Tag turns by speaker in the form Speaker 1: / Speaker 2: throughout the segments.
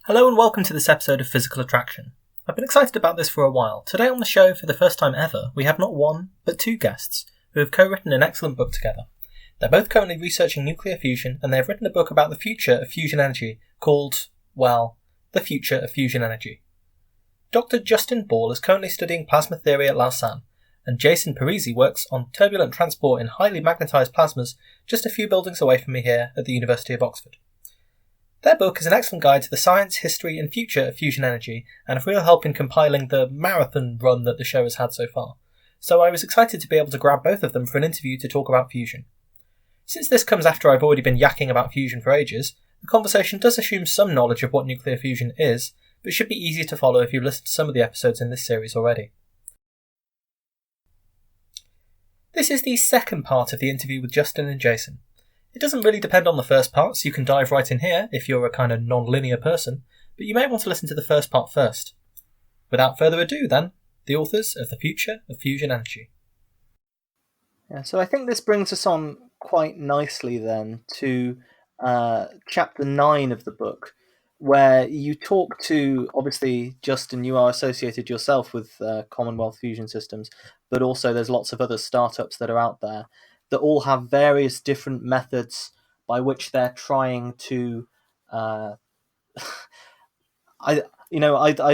Speaker 1: Hello and welcome to this episode of Physical Attraction. I've been excited about this for a while. Today on the show, for the first time ever, we have not one, but two guests who have co-written an excellent book together. They're both currently researching nuclear fusion, and they have written a book about the future of fusion energy called, well, The Future of Fusion Energy. Dr. Justin Ball is currently studying plasma theory at Lausanne, and Jason Parisi works on turbulent transport in highly magnetized plasmas just a few buildings away from me here at the University of Oxford. Their book is an excellent guide to the science, history and future of fusion energy, and a real help in compiling the marathon run that the show has had so far. So I was excited to be able to grab both of them for an interview to talk about fusion. Since this comes after I've already been yakking about fusion for ages, the conversation does assume some knowledge of what nuclear fusion is, but should be easier to follow if you've listened to some of the episodes in this series already. This is the second part of the interview with Justin and Jason. It doesn't really depend on the first part, so you can dive right in here if you're a kind of non-linear person, but you may want to listen to the first part first. Without further ado then, the authors of The Future of Fusion Energy.
Speaker 2: Yeah, so I think this brings us on quite nicely then to chapter 9 of the book, where you talk to, obviously, Justin, you are associated yourself with Commonwealth Fusion Systems, but also there's lots of other startups that are out there that all have various different methods by which they're trying to... I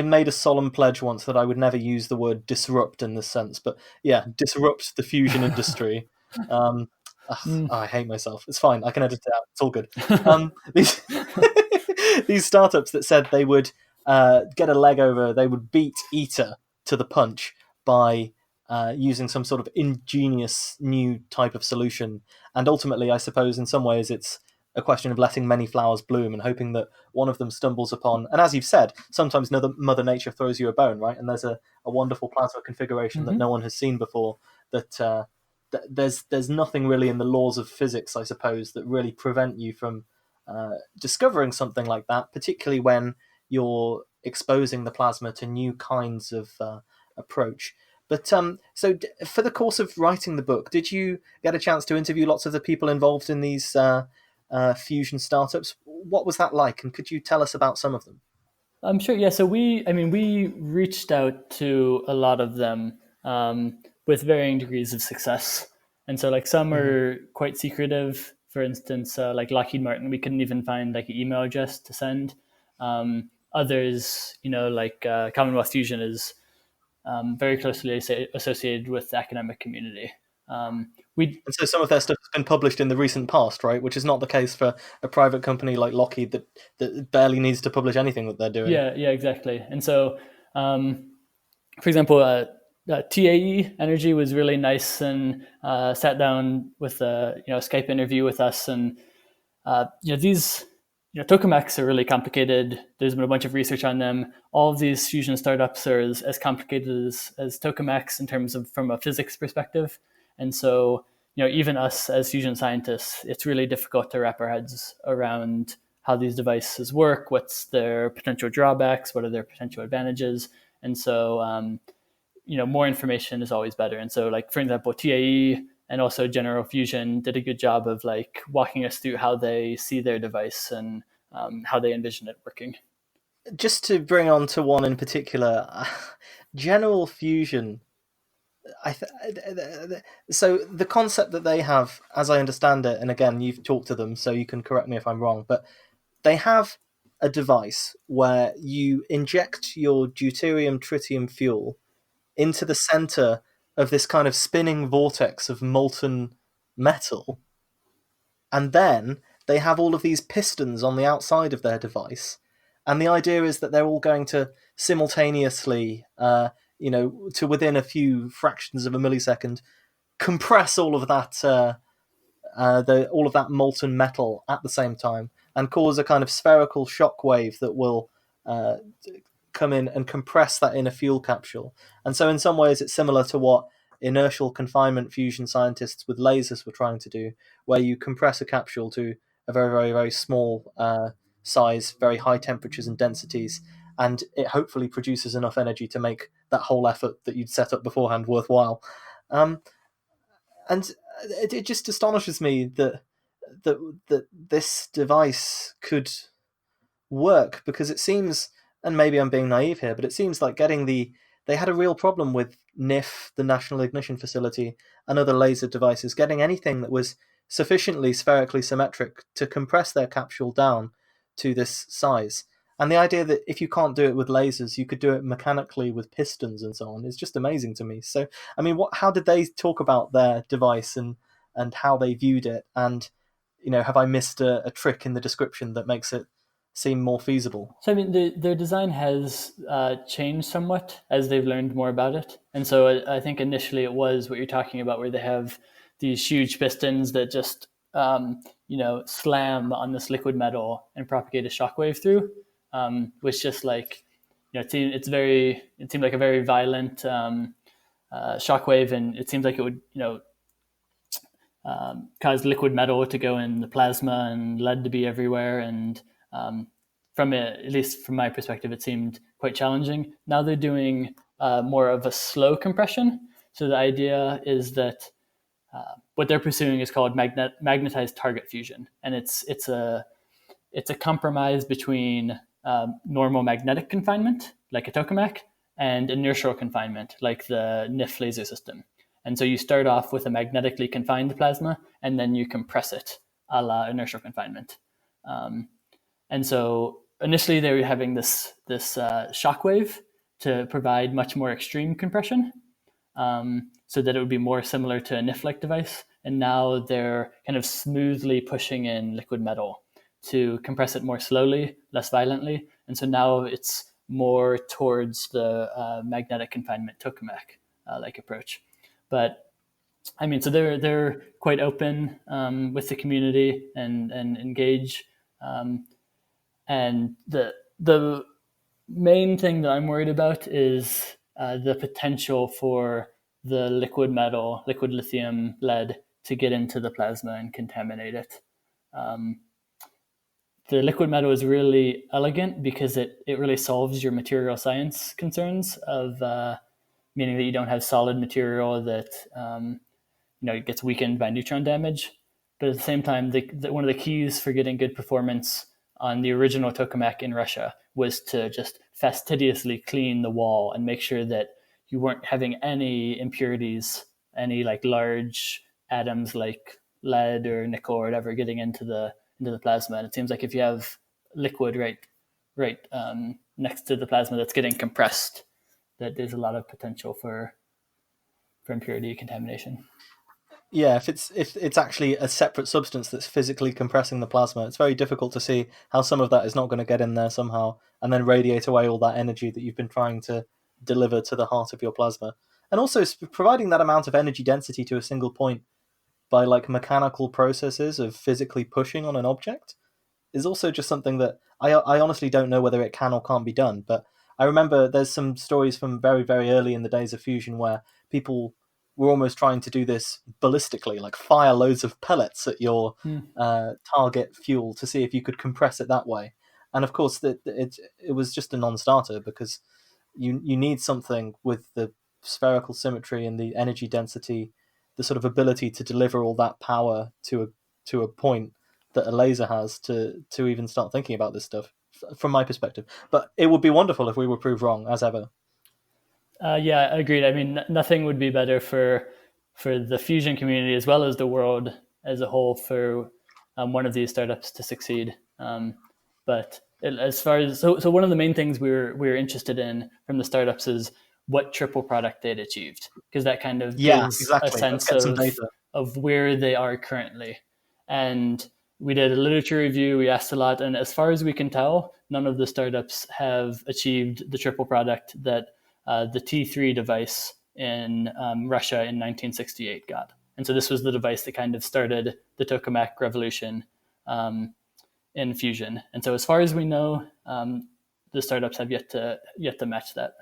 Speaker 2: made a solemn pledge once that I would never use the word disrupt in this sense, but yeah, disrupt the fusion industry. I hate myself. It's fine. I can edit it out. It's all good. These startups that said they would get a leg over, they would beat ITER to the punch by using some sort of ingenious new type of solution. And ultimately, I suppose in some ways it's a question of letting many flowers bloom and hoping that one of them stumbles upon. And as you've said, sometimes Mother Nature throws you a bone, right? And there's a wonderful plasma configuration that no one has seen before. That there's nothing really in the laws of physics, I suppose, that really prevent you from discovering something like that, particularly when you're exposing the plasma to new kinds of approach. But so for the course of writing the book, did you get a chance to interview lots of the people involved in these fusion startups? What was that like, and could you tell us about some of them?
Speaker 3: I'm sure. Yeah. So we reached out to a lot of them with varying degrees of success, and so like some are quite secretive. For instance, like Lockheed Martin, we couldn't even find like an email address to send. Others, like Commonwealth Fusion is very closely associated with the academic community.
Speaker 2: And so some of their stuff has been published in the recent past, right? Which is not the case for a private company like Lockheed that barely needs to publish anything that they're doing.
Speaker 3: Yeah, exactly. And so, for example, TAE Energy was really nice and sat down with a Skype interview with us, and these tokamaks are really complicated. There's been a bunch of research on them. All of these fusion startups are as complicated as tokamaks in terms of from a physics perspective. And so, even us as fusion scientists, it's really difficult to wrap our heads around how these devices work, what's their potential drawbacks, what are their potential advantages. And so, more information is always better. And so, like, for example, TAE and also General Fusion did a good job of like walking us through how they see their device and how they envision it working.
Speaker 2: Just to bring on to one in particular, General Fusion, so the concept that they have, as I understand it, and again, you've talked to them, so you can correct me if I'm wrong, but they have a device where you inject your deuterium tritium fuel into the center of this kind of spinning vortex of molten metal, and then they have all of these pistons on the outside of their device, and the idea is that they're all going to simultaneously, to within a few fractions of a millisecond, compress all of that, all of that molten metal at the same time, and cause a kind of spherical shock wave that will come in and compress that in a fuel capsule. And so in some ways it's similar to what inertial confinement fusion scientists with lasers were trying to do, where you compress a capsule to a very, very, very small size, very high temperatures and densities, and it hopefully produces enough energy to make that whole effort that you'd set up beforehand worthwhile. And it just astonishes me that this device could work? Because it seems, and maybe I'm being naive here, but it seems like they had a real problem with NIF, the National Ignition Facility, and other laser devices, getting anything that was sufficiently spherically symmetric to compress their capsule down to this size. And the idea that if you can't do it with lasers, you could do it mechanically with pistons and so on is just amazing to me. So, I mean, how did they talk about their device and how they viewed it? And, have I missed a trick in the description that makes it seem more feasible?
Speaker 3: So I mean, their design has changed somewhat as they've learned more about it. And so I think initially it was what you're talking about, where they have these huge pistons that just slam on this liquid metal and propagate a shockwave through, which just like it seemed like a very violent shockwave, and it seems like it would cause liquid metal to go in the plasma and lead to be everywhere. And at least from my perspective, it seemed quite challenging. Now they're doing more of a slow compression. So the idea is that what they're pursuing is called magnetized target fusion, and it's a compromise between normal magnetic confinement, like a tokamak, and inertial confinement, like the NIF laser system. And so you start off with a magnetically confined plasma, and then you compress it a la inertial confinement. And so initially they were having this shockwave to provide much more extreme compression, so that it would be more similar to a NIF-like device. And now they're kind of smoothly pushing in liquid metal to compress it more slowly, less violently. And so now it's more towards the magnetic confinement tokamak like approach. But I mean, so they're quite open with the community and engage. And the main thing that I'm worried about is the potential for the liquid metal, liquid lithium, lead to get into the plasma and contaminate it. The liquid metal is really elegant because it really solves your material science concerns of meaning that you don't have solid material that it gets weakened by neutron damage. But at the same time, one of the keys for getting good performance on the original tokamak in Russia was to just fastidiously clean the wall and make sure that you weren't having any impurities, any like large atoms like lead or nickel or whatever getting into the plasma. And it seems like if you have liquid right next to the plasma that's getting compressed, that there's a lot of potential for impurity contamination.
Speaker 2: Yeah, if it's actually a separate substance that's physically compressing the plasma, it's very difficult to see how some of that is not going to get in there somehow and then radiate away all that energy that you've been trying to deliver to the heart of your plasma. And also providing that amount of energy density to a single point by like mechanical processes of physically pushing on an object is also just something that I honestly don't know whether it can or can't be done. But I remember there's some stories from very, very early in the days of fusion where people were almost trying to do this ballistically, like fire loads of pellets at your target fuel to see if you could compress it that way. And of course, it was just a non-starter because you need something with the spherical symmetry and the energy density, the sort of ability to deliver all that power to a point that a laser has to even start thinking about this stuff from my perspective. But it would be wonderful if we were proved wrong, as ever.
Speaker 3: Yeah, agreed. I mean, nothing would be better for the fusion community as well as the world as a whole for one of these startups to succeed. But as far as so one of the main things we were interested in from the startups is what triple product they'd achieved, because that kind of gives a sense of where they are currently. And we did a literature review, we asked a lot, and as far as we can tell, none of the startups have achieved the triple product that the T3 device in Russia in 1968 got. And so this was the device that kind of started the tokamak revolution in fusion. And so as far as we know, the startups have yet to match that.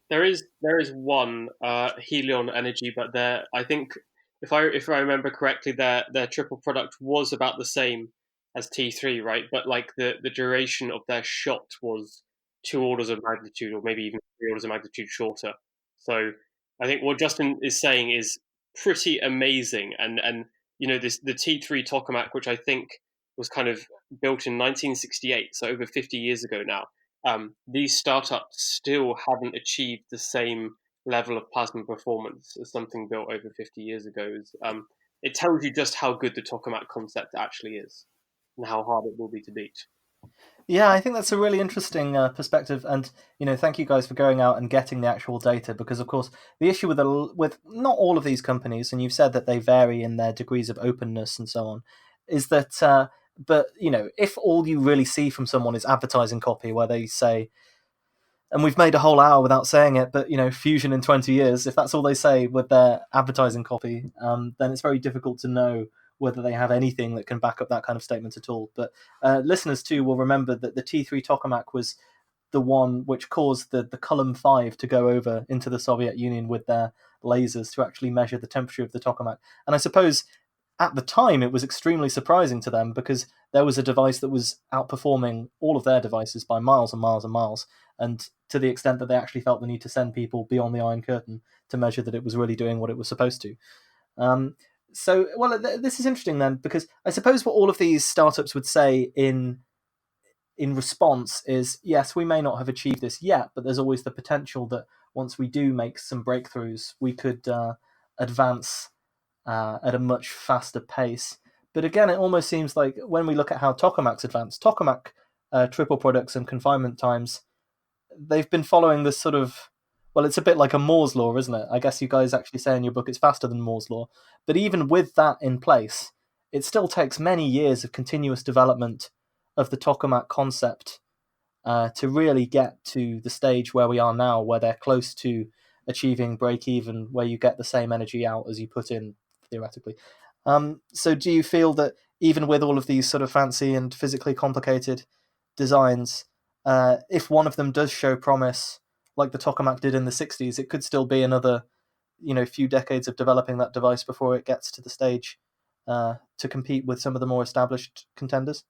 Speaker 4: There is one Helion Energy, but I think if I remember correctly, their triple product was about the same as T3, right? But like the duration of their shot was 2 orders of magnitude, or maybe even 3 orders of magnitude shorter. So I think what Justin is saying is pretty amazing, and the T3 tokamak, which I think was kind of built in 1968, so over 50 years ago now. These startups still haven't achieved the same level of plasma performance as something built over 50 years ago. It tells you just how good the tokamak concept actually is and how hard it will be to beat.
Speaker 2: Yeah, I think that's a really interesting perspective, and thank you guys for going out and getting the actual data, because of course the issue with not all of these companies, and you've said that they vary in their degrees of openness and so on, is that but if all you really see from someone is advertising copy where they say, and we've made a whole hour without saying it, but fusion in 20 years, if that's all they say with their advertising copy, then it's very difficult to know whether they have anything that can back up that kind of statement at all. But listeners too will remember that the T3 tokamak was the one which caused the Column 5 to go over into the Soviet Union with their lasers to actually measure the temperature of the tokamak. And I suppose at the time it was extremely surprising to them, because there was a device that was outperforming all of their devices by miles and miles and miles, and to the extent that they actually felt the need to send people beyond the Iron Curtain to measure that it was really doing what it was supposed to. This is interesting then, because I suppose what all of these startups would say in response is, yes, we may not have achieved this yet, but there's always the potential that once we do make some breakthroughs, we could advance at a much faster pace. But again, it almost seems like when we look at how tokamaks advance, tokamak triple products and confinement times, they've been following this sort of, well, it's a bit like a Moore's law, isn't it? I guess you guys actually say in your book it's faster than Moore's law. But even with that in place, it still takes many years of continuous development of the tokamak concept to really get to the stage where we are now, where they're close to achieving break even, where you get the same energy out as you put in, theoretically. So do you feel that even with all of these sort of fancy and physically complicated designs, if one of them does show promise, like the tokamak did in the 60s, it could still be another few decades of developing that device before it gets to the stage to compete with some of the more established contenders?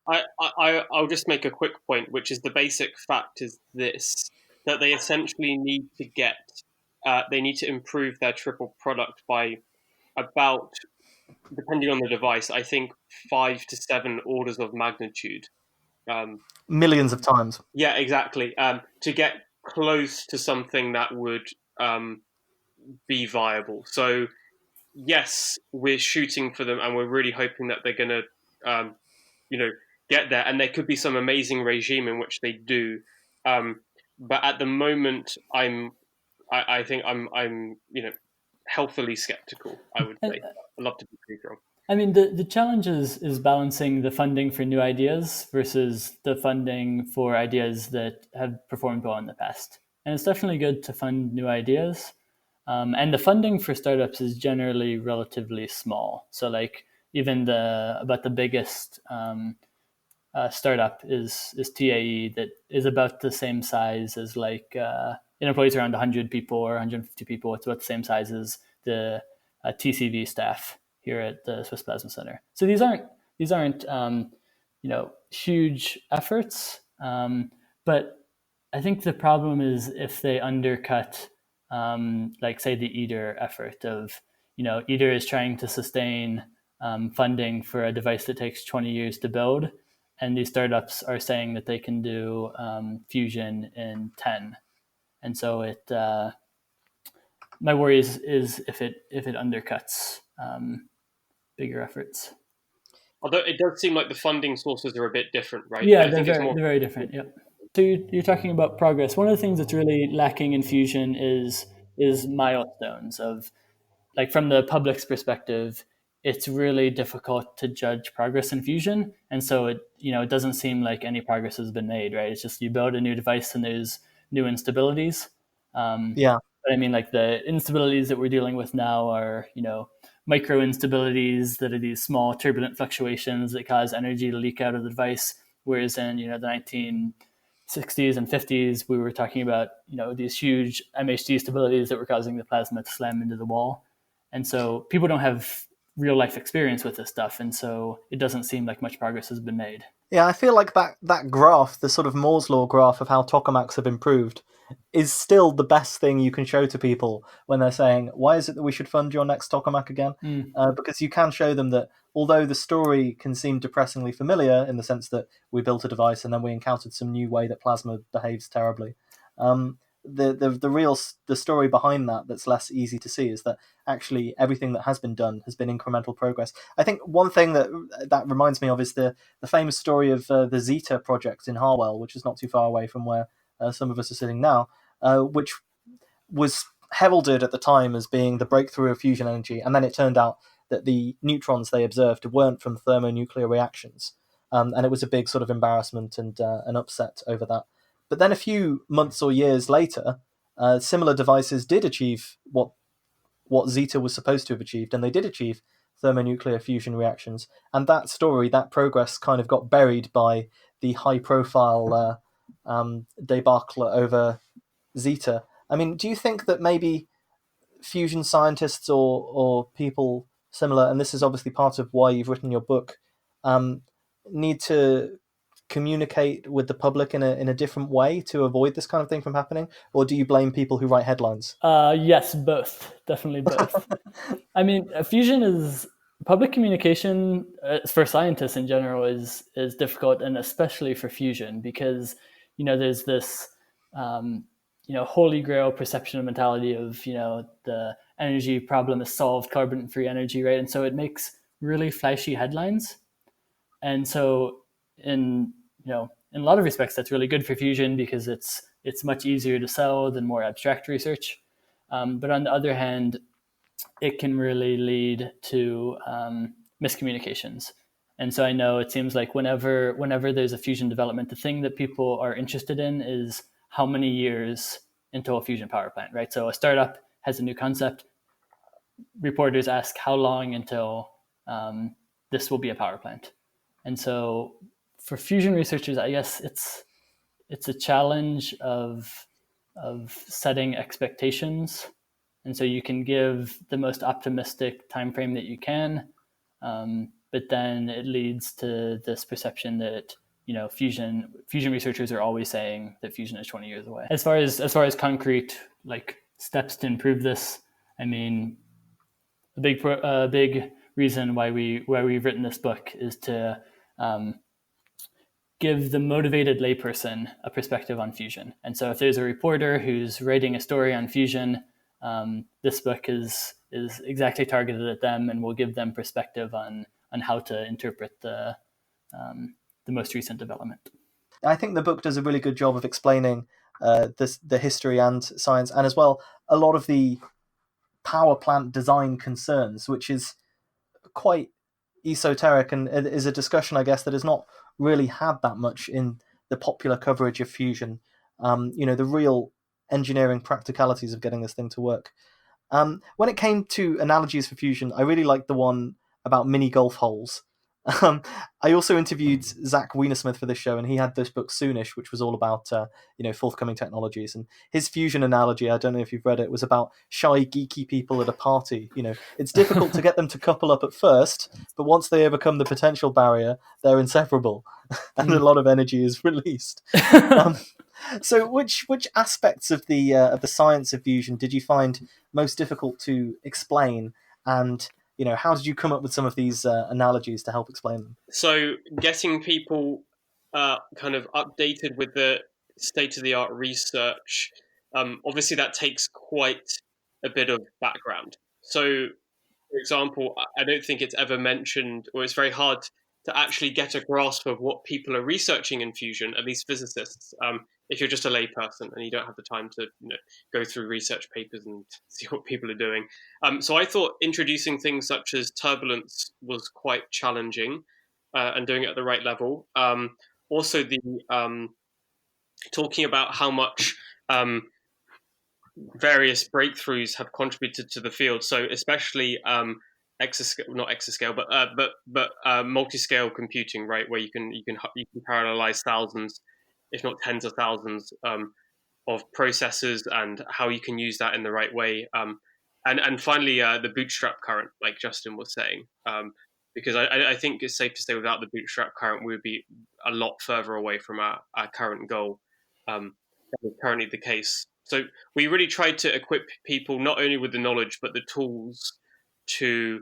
Speaker 4: I'll just make a quick point, which is the basic fact is this, that they essentially need to they need to improve their triple product by about, depending on the device, I think 5 to 7 orders of magnitude.
Speaker 2: Millions of times.
Speaker 4: Yeah, exactly. To get close to something that would be viable. So, yes, we're shooting for them, and we're really hoping that they're going to, get there. And there could be some amazing regime in which they do. But at the moment, I think I'm healthily skeptical, I would say. I'd love to be pretty wrong.
Speaker 3: I mean, the challenge is balancing the funding for new ideas versus the funding for ideas that have performed well in the past. And it's definitely good to fund new ideas. And the funding for startups is generally relatively small. So like even about the biggest startup is TAE, that is about the same size as it employs around 100 people or 150 people. It's about the same size as the TCV staff here at the Swiss Plasma Center. So these aren't huge efforts, but I think the problem is if they undercut, say the ITER effort of, ITER is trying to sustain funding for a device that takes 20 years to build, and these startups are saying that they can do fusion in 10, and so it. My worry is if it undercuts bigger efforts.
Speaker 4: Although it does seem like the funding sources are a bit different, right?
Speaker 3: Yeah, they're very different. Yeah. So you're talking about progress. One of the things that's really lacking in fusion is milestones of, like, from the public's perspective, it's really difficult to judge progress in fusion, and so it doesn't seem like any progress has been made, right? It's just you build a new device and there's new instabilities. But I mean, like, the instabilities that we're dealing with now are, micro instabilities that are these small turbulent fluctuations that cause energy to leak out of the device. Whereas in, the 1960s and 50s, we were talking about, these huge MHD stabilities that were causing the plasma to slam into the wall. And so people don't have real life experience with this stuff, and so it doesn't seem like much progress has been made.
Speaker 2: Yeah, I feel like that graph, the sort of Moore's law graph of how tokamaks have improved, is still the best thing you can show to people when they're saying, why is it that we should fund your next tokamak again? Because you can show them that although the story can seem depressingly familiar in the sense that we built a device and then we encountered some new way that plasma behaves terribly, the story behind that's less easy to see is that actually everything that has been done has been incremental progress. I think one thing that reminds me of is the famous story of the Zeta project in Harwell, which is not too far away from where some of us are sitting now, which was heralded at the time as being the breakthrough of fusion energy, and then it turned out that the neutrons they observed weren't from thermonuclear reactions, and it was a big sort of embarrassment and an upset over that. But then a few months or years later, similar devices did achieve what Zeta was supposed to have achieved, and they did achieve thermonuclear fusion reactions. And that story, that progress, kind of got buried by the high-profile debacle over Zeta. I mean, do you think that maybe fusion scientists or people similar, and this is obviously part of why you've written your book, need to communicate with the public in a different way to avoid this kind of thing from happening? Or do you blame people who write headlines?
Speaker 3: Yes, both. Definitely both. I mean, fusion is public communication for scientists in general is difficult, and especially for fusion, because there's this holy grail perception of mentality of the energy problem is solved, carbon-free energy, right? And so it makes really flashy headlines, and so in a lot of respects that's really good for fusion because it's much easier to sell than more abstract research. But on the other hand, it can really lead to miscommunications. And so I know it seems like whenever there's a fusion development, the thing that people are interested in is how many years until a fusion power plant, right? So a startup has a new concept. Reporters ask how long until this will be a power plant. And so for fusion researchers, I guess it's a challenge of setting expectations. And so you can give the most optimistic time frame that you can, but then it leads to this perception that fusion researchers are always saying that fusion is 20 years away. As far as concrete like steps to improve this, I mean, a big reason why we've written this book is to give the motivated layperson a perspective on fusion. And so if there's a reporter who's writing a story on fusion, this book is exactly targeted at them and will give them perspective on how to interpret the most recent development.
Speaker 2: I think the book does a really good job of explaining the history and science, and as well a lot of the power plant design concerns, which is quite esoteric and is a discussion, I guess, that has not really had that much in the popular coverage of fusion. The real engineering practicalities of getting this thing to work. When it came to analogies for fusion, I really liked the one about mini golf holes. I also interviewed Zach Wienersmith for this show, and he had this book Soonish, which was all about forthcoming technologies. And his fusion analogy, I don't know if you've read it, was about shy, geeky people at a party. It's difficult to get them to couple up at first, but once they overcome the potential barrier, they're inseparable, and a lot of energy is released. So, which aspects of the science of fusion did you find most difficult to explain, and how did you come up with some of these analogies to help explain them?
Speaker 4: So getting people kind of updated with the state-of-the-art research, obviously that takes quite a bit of background. So, for example, I don't think it's ever mentioned, or it's very hard to actually get a grasp of what people are researching in fusion, at least physicists, if you're just a layperson and you don't have the time to go through research papers and see what people are doing. So I thought introducing things such as turbulence was quite challenging, and doing it at the right level. Also, the talking about how much various breakthroughs have contributed to the field. So especially multi-scale computing, right, where you can parallelize thousands, if not tens of thousands, of processes, and how you can use that in the right way. And finally, the bootstrap current, like Justin was saying, because I think it's safe to say without the bootstrap current, we would be a lot further away from our current goal. That is currently the case. So we really tried to equip people not only with the knowledge, but the tools to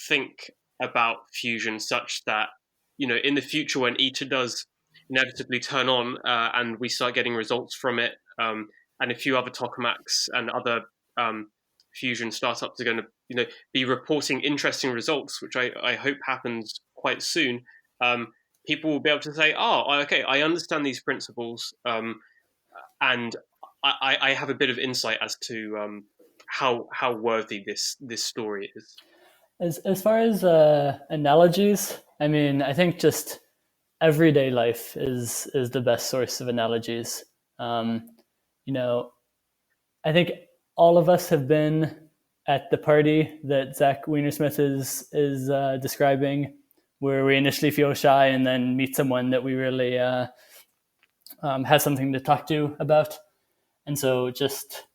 Speaker 4: think about fusion such that, in the future when ITER does inevitably turn on and we start getting results from it, and a few other tokamaks and other fusion startups are going to be reporting interesting results, which I hope happens quite soon. People will be able to say, oh, okay, I understand these principles, and I have a bit of insight as to how worthy this story is.
Speaker 3: As far as analogies, I mean, I think just everyday life is the best source of analogies. I think all of us have been at the party that Zach Weinersmith is describing, where we initially feel shy and then meet someone that we really has something to talk to about. And so just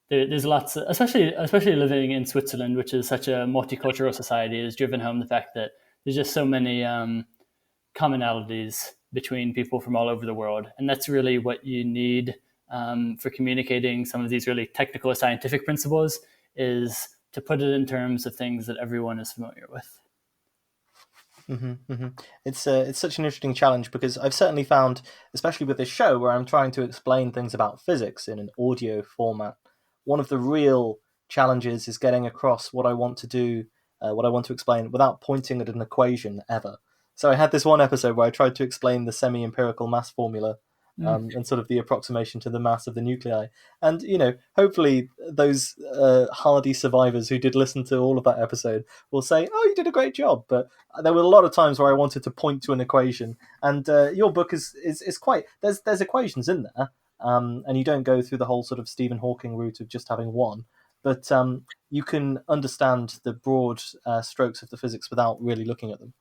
Speaker 3: there's lots, especially living in Switzerland, which is such a multicultural society, has driven home the fact that there's just so many commonalities between people from all over the world. And that's really what you need for communicating some of these really technical scientific principles, is to put it in terms of things that everyone is familiar with.
Speaker 2: It's such an interesting challenge, because I've certainly found, especially with this show where I'm trying to explain things about physics in an audio format, one of the real challenges is getting across what I want to do, what I want to explain, without pointing at an equation ever. So I had this one episode where I tried to explain the semi-empirical mass formula, and sort of the approximation to the mass of the nuclei. And, hopefully those hardy survivors who did listen to all of that episode will say, oh, you did a great job. But there were a lot of times where I wanted to point to an equation. And your book is quite... There's equations in there, and you don't go through the whole sort of Stephen Hawking route of just having one. But you can understand the broad strokes of the physics without really looking at them.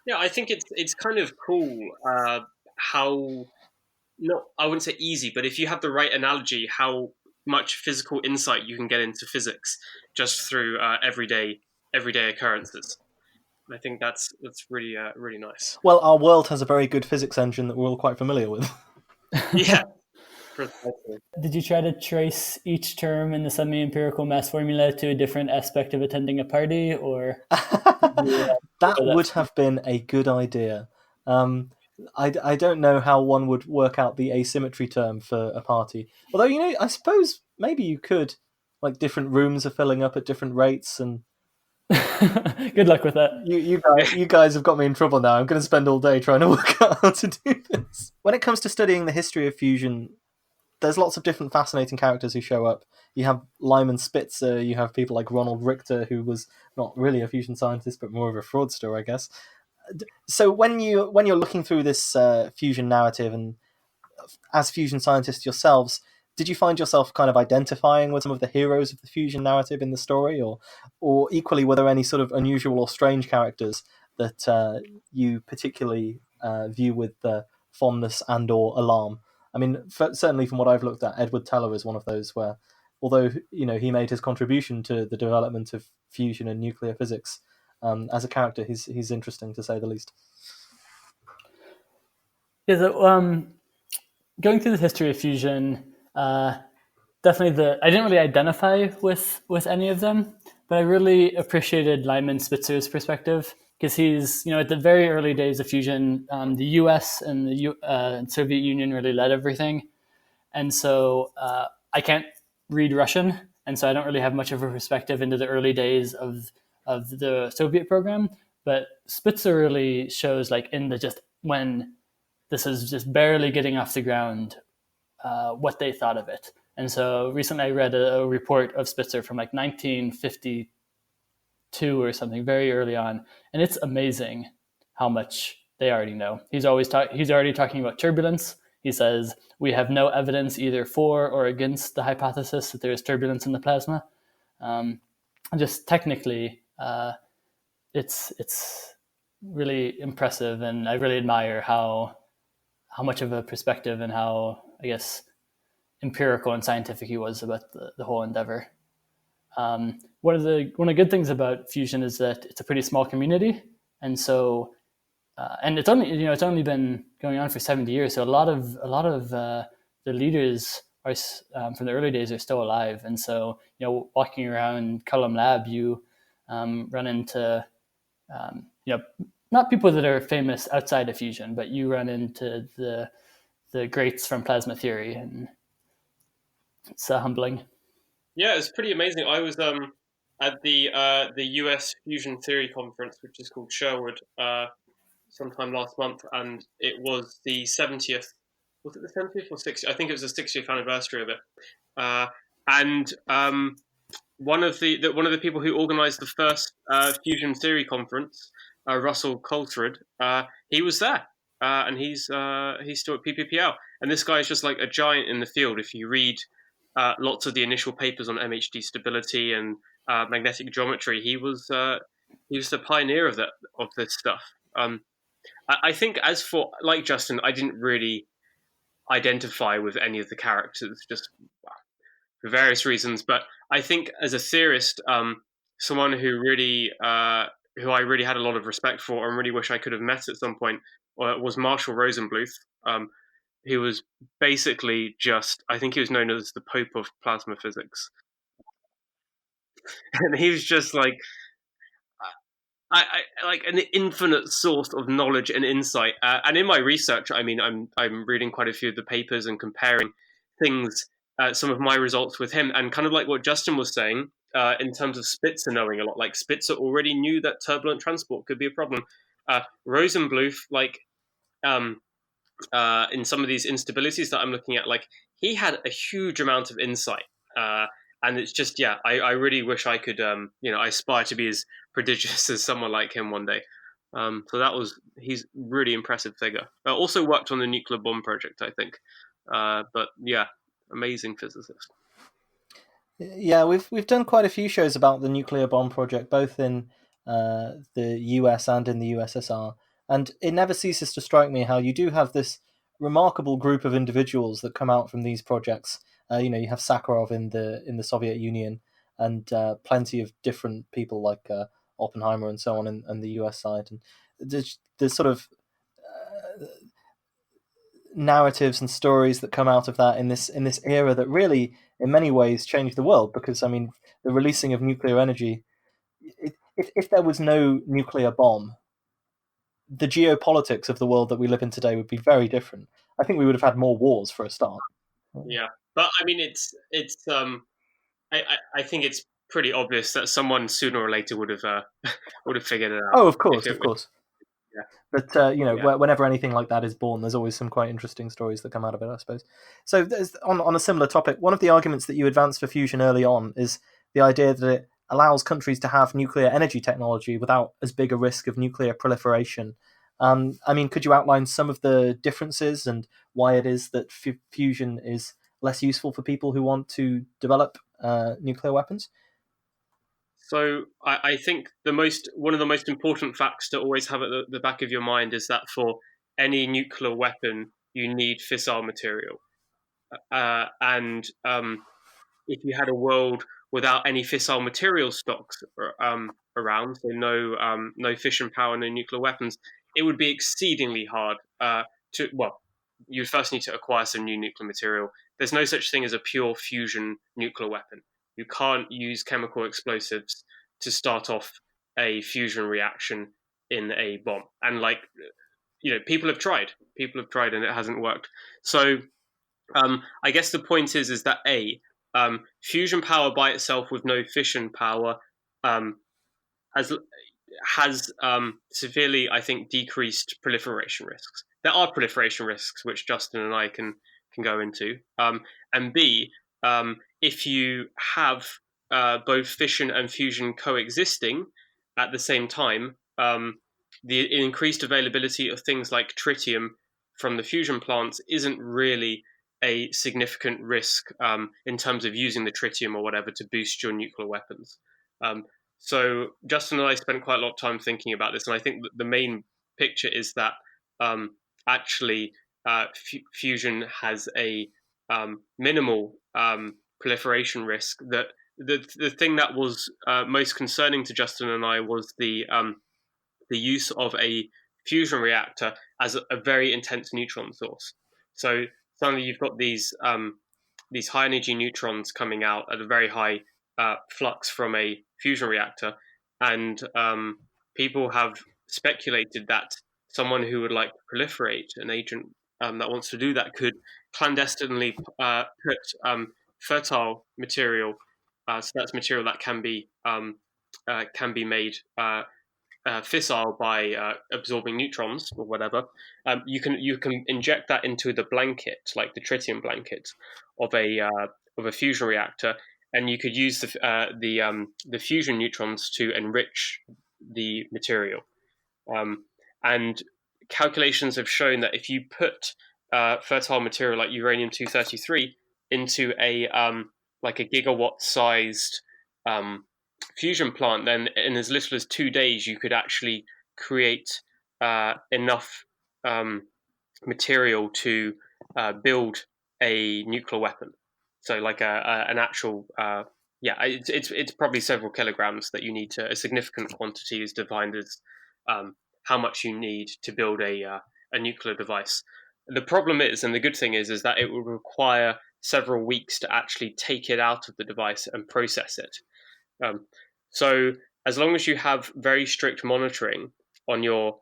Speaker 4: Yeah, I think it's kind of cool how, I wouldn't say easy, but if you have the right analogy, how much physical insight you can get into physics just through everyday occurrences. I think that's really really nice.
Speaker 2: Well, our world has a very good physics engine that we're all quite familiar with.
Speaker 4: Yeah. Precisely.
Speaker 3: Did you try to trace each term in the semi-empirical mass formula to a different aspect of attending a party, or
Speaker 2: that would have been a good idea. I don't know how one would work out the asymmetry term for a party. Although, I suppose maybe you could, like, different rooms are filling up at different rates, and
Speaker 3: good luck with that.
Speaker 2: You guys have got me in trouble now. I'm going to spend all day trying to work out how to do this. When it comes to studying the history of fusion, there's lots of different fascinating characters who show up. You have Lyman Spitzer, you have people like Ronald Richter, who was not really a fusion scientist, but more of a fraudster, I guess. So when you're looking through this fusion narrative, and as fusion scientists yourselves, did you find yourself kind of identifying with some of the heroes of the fusion narrative in the story, or equally, were there any sort of unusual or strange characters that you particularly view with fondness and or alarm? I mean, certainly from what I've looked at, Edward Teller is one of those where, although he made his contribution to the development of fusion and nuclear physics, as a character, he's interesting to say the least.
Speaker 3: Yeah, so, going through the history of fusion, definitely I didn't really identify with any of them, but I really appreciated Lyman Spitzer's perspective, because he's, at the very early days of fusion, the U.S. and the Soviet Union really led everything, and so I can't read Russian, and so I don't really have much of a perspective into the early days of the Soviet program. But Spitzer really shows, like, in the just when this is just barely getting off the ground, what they thought of it. And so recently I read a report of Spitzer from like 1952 or something, very early on, and it's amazing how much they already know. He's already talking about turbulence. He says, we have no evidence either for or against the hypothesis that there is turbulence in the plasma. And just technically, it's really impressive, and I really admire how much of a perspective and how, I guess, empirical and scientific he was about the whole endeavor. One of the good things about fusion is that it's a pretty small community, and so and it's only been going on for 70 years. So a lot of the leaders are from the early days are still alive, and so walking around Cullum Lab, you run into not people that are famous outside of fusion, but you run into the greats from plasma theory, and it's humbling.
Speaker 4: Yeah, it's pretty amazing. I was at the US Fusion Theory Conference, which is called Sherwood, sometime last month, and it was the 70th. Was it the 70th or 60th? I think it was the 60th anniversary of it. And one of the people who organised the first Fusion Theory Conference, Russell Coulthard, he was there, and he's still at PPPL. And this guy is just like a giant in the field. If you read lots of the initial papers on MHD stability and magnetic geometry, he was the pioneer of this stuff. I think, as for like Justin, I didn't really identify with any of the characters, just for various reasons. But I think, as a theorist, someone who I really had a lot of respect for and really wish I could have met at some point was Marshall Rosenbluth. He was basically I think he was known as the Pope of plasma physics. And he was just like, I like an infinite source of knowledge and insight. And in my research, I mean, I'm reading quite a few of the papers and comparing things, some of my results with him, and kind of like what Justin was saying, in terms of Spitzer knowing a lot. Like Spitzer already knew that turbulent transport could be a problem. Rosenbluth, like, in some of these instabilities that I'm looking at, like, he had a huge amount of insight. And it's just, I really wish I could, I aspire to be as prodigious as someone like him one day. So he's really impressive figure. Also worked on the nuclear bomb project, I think. But yeah, amazing physicist.
Speaker 2: Yeah, we've done quite a few shows about the nuclear bomb project, both in the US and in the USSR. And it never ceases to strike me how you do have this remarkable group of individuals that come out from these projects. You have Sakharov in the Soviet Union, and plenty of different people like Oppenheimer and so on in the US side. And there's sort of narratives and stories that come out of that in this era that really, in many ways, changed the world. Because I mean, the releasing of nuclear energy. If there was no nuclear bomb, the geopolitics of the world that we live in today would be very different. I think we would have had more wars for a start.
Speaker 4: Yeah, but I mean, I think it's pretty obvious that someone sooner or later would have figured it out.
Speaker 2: Oh, of course.
Speaker 4: Yeah.
Speaker 2: But whenever anything like that is born, there's always some quite interesting stories that come out of it, I suppose. So on a similar topic, one of the arguments that you advanced for fusion early on is the idea that it allows countries to have nuclear energy technology without as big a risk of nuclear proliferation. I mean, could you outline some of the differences and why it is that fusion is less useful for people who want to develop nuclear weapons?
Speaker 4: So I think one of the most important facts to always have at the back of your mind is that for any nuclear weapon, you need fissile material. And if you had a world without any fissile material stocks around, so no fission power, no nuclear weapons, it would be exceedingly hard you'd first need to acquire some new nuclear material. There's no such thing as a pure fusion nuclear weapon. You can't use chemical explosives to start off a fusion reaction in a bomb. And people have tried and it hasn't worked. So I guess the point is that fusion power by itself with no fission power has severely, I think, decreased proliferation risks. There are proliferation risks, which Justin and I can go into. And B, if you have both fission and fusion coexisting at the same time, the increased availability of things like tritium from the fusion plants isn't really a significant risk in terms of using the tritium or whatever to boost your nuclear weapons. So Justin and I spent quite a lot of time thinking about this, and I think that the main picture is that actually fusion has a minimal proliferation risk. That the thing that was most concerning to Justin and I was the use of a fusion reactor as a very intense neutron source. So suddenly you've got these high energy neutrons coming out at a very high flux from a fusion reactor, and people have speculated that someone who would like to proliferate, an agent that wants to do that, could clandestinely put fertile material, so that's material that can be made fissile by absorbing neutrons or whatever. You can inject that into the blanket, like the tritium blanket of a fusion reactor, and you could use the fusion neutrons to enrich the material. And calculations have shown that if you put fertile material like uranium 233 into a like a gigawatt sized fusion plant, then in as little as 2 days you could actually create enough material to build a nuclear weapon. So like an actual it's probably several kilograms that you need to. A significant quantity is defined as how much you need to build a nuclear device. The problem is, and the good thing is that it will require several weeks to actually take it out of the device and process it. So as long as you have very strict monitoring on your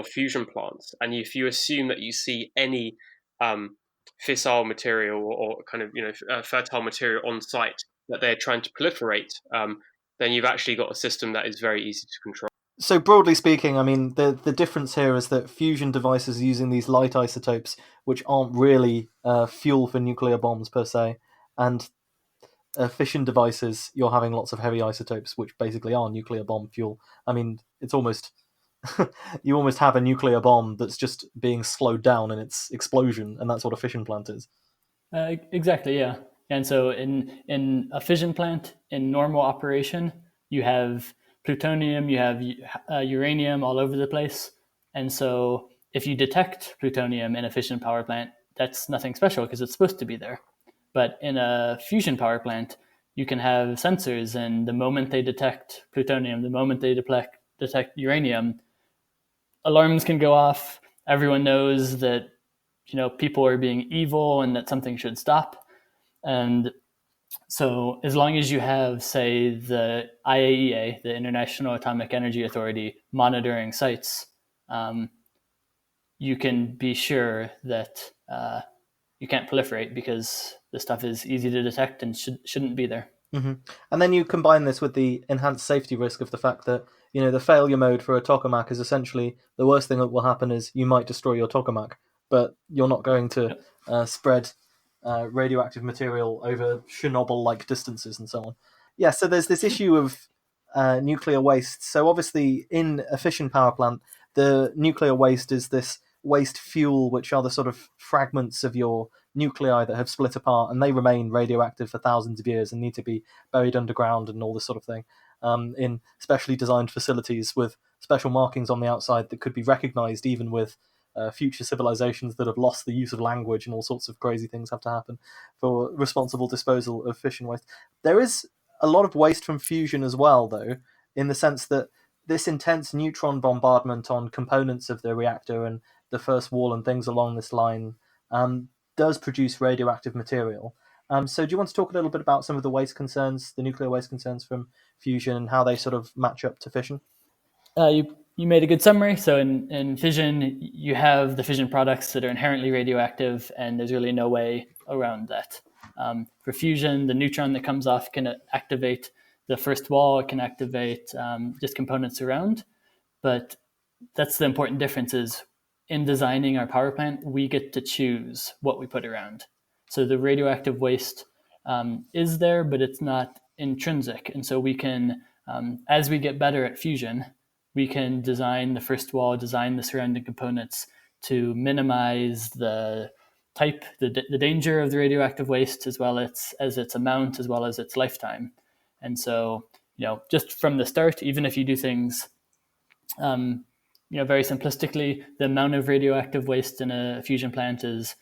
Speaker 4: fusion plants, and if you assume that you see any fissile material or kind of fertile material on site that they're trying to proliferate, then you've actually got a system that is very easy to control.
Speaker 2: So broadly speaking, I mean, the difference here is that fusion devices are using these light isotopes, which aren't really fuel for nuclear bombs per se, and fission devices, you're having lots of heavy isotopes, which basically are nuclear bomb fuel. I mean, it's almost you almost have a nuclear bomb that's just being slowed down in its explosion, and that's what a fission plant is.
Speaker 3: Exactly, yeah. And so in a fission plant, in normal operation, you have plutonium, you have uranium all over the place. And so if you detect plutonium in a fission power plant, that's nothing special because it's supposed to be there. But in a fusion power plant, you can have sensors, and the moment they detect plutonium, the moment they detect uranium, alarms can go off. Everyone knows that people are being evil and that something should stop. And so as long as you have, say, the IAEA, the International Atomic Energy Authority, monitoring sites, you can be sure that you can't proliferate because the stuff is easy to detect and shouldn't be there.
Speaker 2: Mm-hmm. And then you combine this with the enhanced safety risk of the fact that the failure mode for a tokamak is essentially the worst thing that will happen is you might destroy your tokamak, but you're not going to spread radioactive material over Chernobyl-like distances and so on. Yeah, so there's this issue of nuclear waste. So obviously in a fission power plant, the nuclear waste is this waste fuel, which are the sort of fragments of your nuclei that have split apart, and they remain radioactive for thousands of years and need to be buried underground and all this sort of thing, in specially designed facilities with special markings on the outside that could be recognized even with future civilizations that have lost the use of language, and all sorts of crazy things have to happen for responsible disposal of fission waste. There is a lot of waste from fusion as well, though, in the sense that this intense neutron bombardment on components of the reactor and the first wall and things along this line does produce radioactive material. So do you want to talk a little bit about some of the waste concerns, the nuclear waste concerns from fusion, and how they sort of match up to fission?
Speaker 3: You made a good summary. So in fission, you have the fission products that are inherently radioactive, and there's really no way around that. For fusion, the neutron that comes off can activate the first wall, it can activate just components around. But that's the important difference is in designing our power plant, we get to choose what we put around. So the radioactive waste is there, but it's not intrinsic. And so we can, as we get better at fusion, we can design the first wall, design the surrounding components to minimize the type, the danger of the radioactive waste, as well as its amount, as well as its lifetime. And so, just from the start, even if you do things, very simplistically, the amount of radioactive waste in a fusion plant is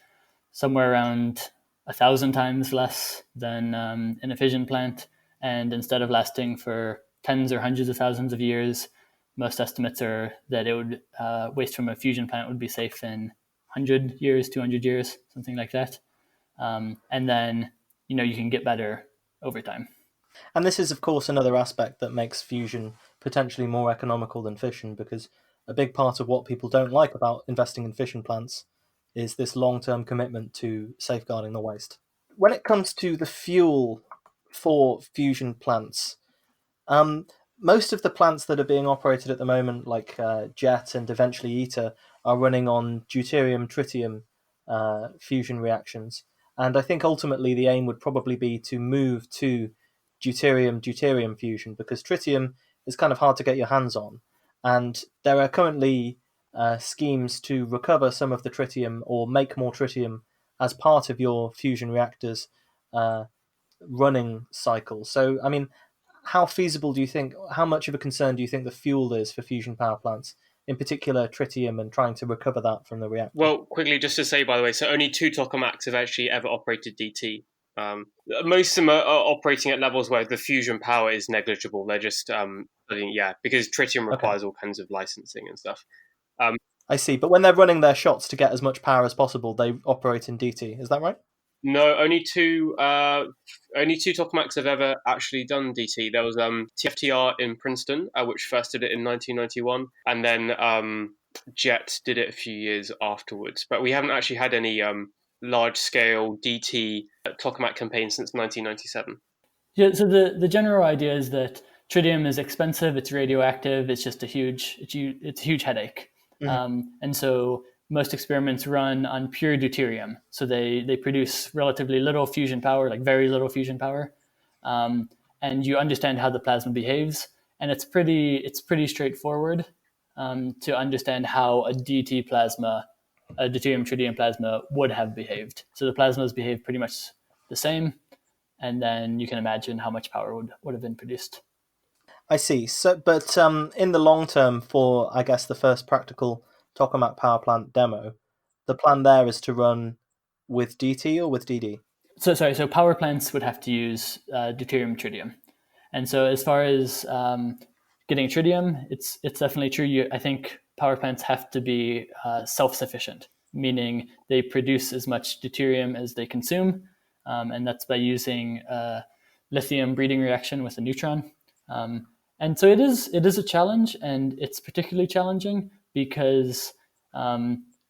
Speaker 3: somewhere around 1,000 times less than in a fission plant. And instead of lasting for tens or hundreds of thousands of years, most estimates are that it would waste from a fusion plant would be safe in 100 years, 200 years, something like that. And then, you can get better over time.
Speaker 2: And this is, of course, another aspect that makes fusion potentially more economical than fission, because a big part of what people don't like about investing in fission plants is this long-term commitment to safeguarding the waste. When it comes to the fuel for fusion plants, most of the plants that are being operated at the moment, like JET and eventually ITER, are running on deuterium-tritium fusion reactions. And I think ultimately the aim would probably be to move to deuterium-deuterium fusion, because tritium is kind of hard to get your hands on. And there are currently schemes to recover some of the tritium or make more tritium as part of your fusion reactors running cycle. So, I mean, how feasible do you think, how much of a concern do you think the fuel is for fusion power plants, in particular tritium, and trying to recover that from the reactor?
Speaker 4: Well, quickly, just to say, by the way, so only 2 tokamaks have actually ever operated DT. Most of them are operating at levels where the fusion power is negligible. They're just, because tritium requires all kinds of licensing and stuff.
Speaker 2: I see, but when they're running their shots to get as much power as possible, they operate in DT. Is that right?
Speaker 4: No, only two tokamaks have ever actually done DT. There was TFTR in Princeton, which first did it in 1991, and then JET did it a few years afterwards. But we haven't actually had any large-scale DT tokamak campaigns since 1997.
Speaker 3: Yeah, so the general idea is that tritium is expensive, it's radioactive, it's just a huge headache. Mm-hmm. And so most experiments run on pure deuterium. So they produce relatively little fusion power, like very little fusion power. And you understand how the plasma behaves. And it's pretty straightforward to understand how a DT plasma, a deuterium-tritium plasma, would have behaved. So the plasmas behave pretty much the same. And then you can imagine how much power would have been produced.
Speaker 2: I see. So, but in the long term, for I guess the first practical tokamak power plant demo, the plan there is to run with DT or with DD.
Speaker 3: So power plants would have to use deuterium-tritium, and so as far as getting tritium, it's definitely true. I think power plants have to be self-sufficient, meaning they produce as much deuterium as they consume, and that's by using a lithium breeding reaction with a neutron. And so it is a challenge, and it's particularly challenging because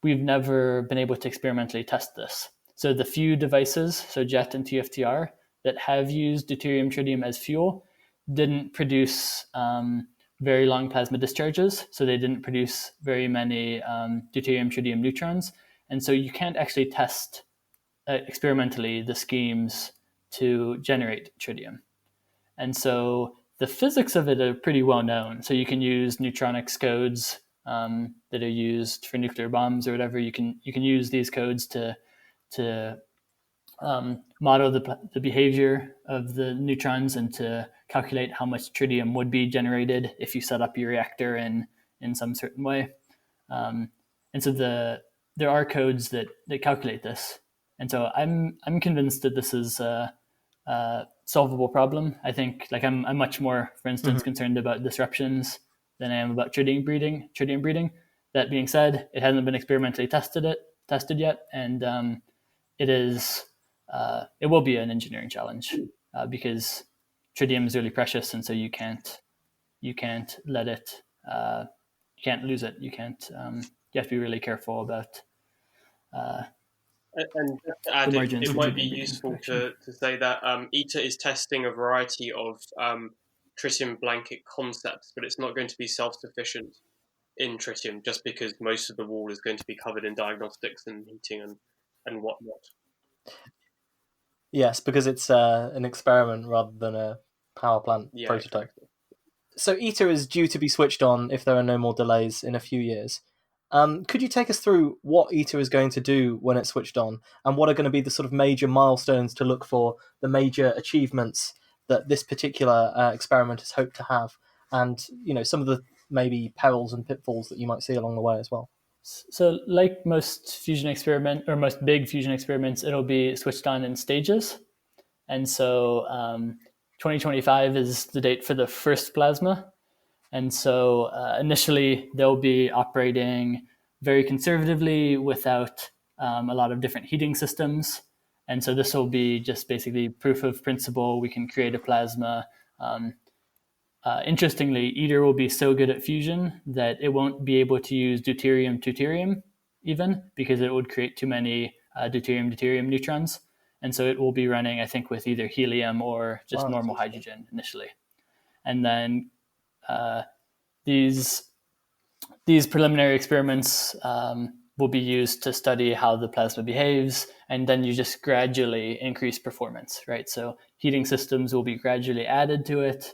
Speaker 3: we've never been able to experimentally test this. So the few devices, so JET and TFTR, that have used deuterium-tritium as fuel didn't produce very long plasma discharges, so they didn't produce very many deuterium-tritium neutrons. And so you can't actually test experimentally the schemes to generate tritium. And so the physics of it are pretty well known. So you can use neutronics codes that are used for nuclear bombs or whatever. You can use these codes to model the behavior of the neutrons and to calculate how much tritium would be generated if you set up your reactor in some certain way. And so there are codes that calculate this. And so I'm convinced that this is a solvable problem. I think I'm much more, for instance, concerned about disruptions than I am about tritium breeding. That being said, it hasn't been experimentally tested yet, and it will be an engineering challenge because tritium is really precious, and so you can't let it, you can't lose it. You can't. You have to be really careful about.
Speaker 4: And just to add, it might be useful to say that ITER is testing a variety of tritium blanket concepts, but it's not going to be self-sufficient in tritium just because most of the wall is going to be covered in diagnostics and heating and whatnot.
Speaker 2: Yes, because it's an experiment rather than a power plant prototype. Exactly. So ITER is due to be switched on if there are no more delays in a few years. Could you take us through what ITER is going to do when it's switched on, and what are going to be the sort of major milestones to look for, the major achievements that this particular experiment is hoped to have, and some of the maybe perils and pitfalls that you might see along the way as well?
Speaker 3: So like most fusion experiment or most big fusion experiments, it'll be switched on in stages. And so 2025 is the date for the first plasma. And so initially they'll be operating very conservatively without a lot of different heating systems. And so this will be just basically proof of principle. We can create a plasma. Interestingly, ITER will be so good at fusion that it won't be able to use deuterium even, because it would create too many deuterium neutrons. And so it will be running, I think, with either helium or just normal hydrogen initially. And then these preliminary experiments will be used to study how the plasma behaves, and then you just gradually increase performance, right? So heating systems will be gradually added to it,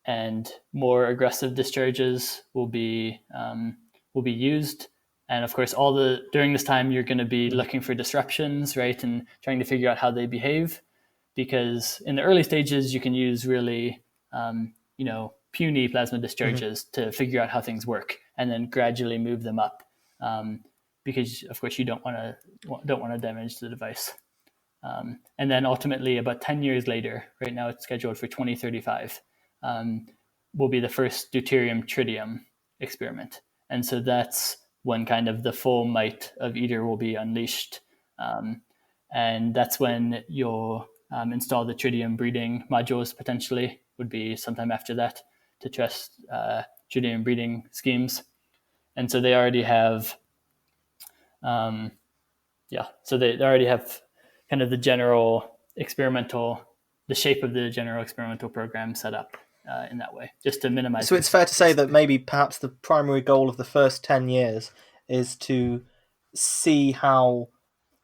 Speaker 3: and more aggressive discharges will be used. And of course, during this time, you're going to be looking for disruptions, right, and trying to figure out how they behave, because in the early stages, you can use really, puny plasma discharges to figure out how things work, and then gradually move them up, because of course you don't want to damage the device. And then ultimately, about 10 years later, right now it's scheduled for 2035, will be the first deuterium tritium experiment. And so that's when kind of the full might of ITER will be unleashed. And that's when you'll install the tritium breeding modules, potentially, would be sometime after that, to test tritium breeding schemes. And so they already have, so they already have kind of the shape of the general experimental program set up in that way, just to minimize.
Speaker 2: So it's fair to say that maybe perhaps the primary goal of the first 10 years is to see how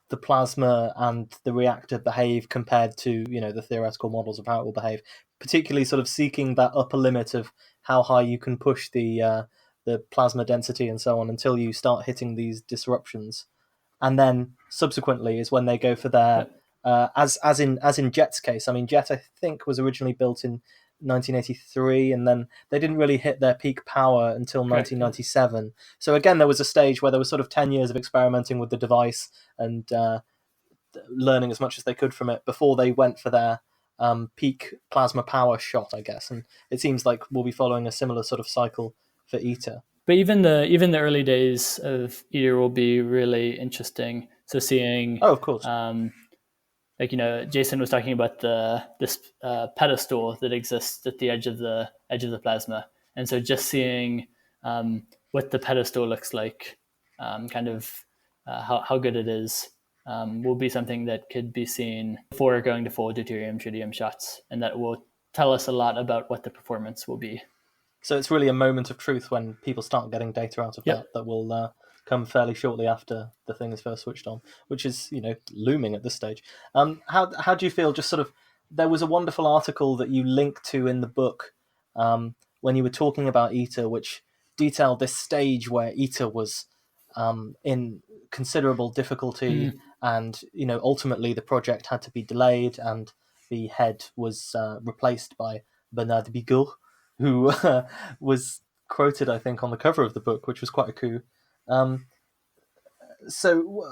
Speaker 2: the plasma and the reactor behave compared to, the theoretical models of how it will behave, particularly sort of seeking that upper limit of how high you can push the plasma density and so on until you start hitting these disruptions. And then subsequently is when they go for their as in Jet's case. I mean, Jet, I think, was originally built in 1983, and then they didn't really hit their peak power until 1997. So again, there was a stage where there was sort of 10 years of experimenting with the device and learning as much as they could from it before they went for their peak plasma power shot, I guess. And it seems like we'll be following a similar sort of cycle for ITER.
Speaker 3: But even the early days of ITER will be really interesting. So seeing,
Speaker 2: of course,
Speaker 3: Jason was talking about this pedestal that exists at the edge of the plasma, and so just seeing what the pedestal looks like, how good it is, will be something that could be seen before going to full deuterium tritium shots, and that will tell us a lot about what the performance will be.
Speaker 2: So it's really a moment of truth when people start getting data out of that will come fairly shortly after the thing is first switched on, which is, looming at this stage. How do you feel? Just sort of, there was a wonderful article that you linked to in the book when you were talking about ITER, which detailed this stage where ITER was in considerable difficulty, and ultimately the project had to be delayed, and the head was replaced by Bernard Bigot, who was quoted, I think, on the cover of the book, which was quite a coup. So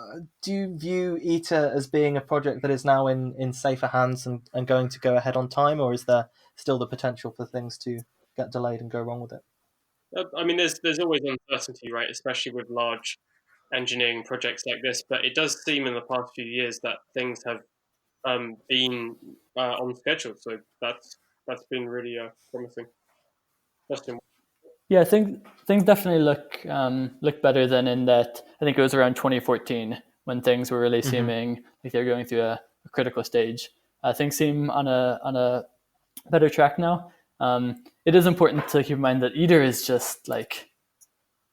Speaker 2: do you view ITER as being a project that is now in safer hands and going to go ahead on time, or is there still the potential for things to get delayed and go wrong with it?
Speaker 4: I mean, there's always uncertainty, right? Especially with large engineering projects like this. But it does seem in the past few years that things have been on schedule. So that's been really promising.
Speaker 3: Yeah, I think things definitely look better than in that. I think it was around 2014 when things were really seeming like they were going through a critical stage. Things seem on a better track now. It is important to keep in mind that ITER is just like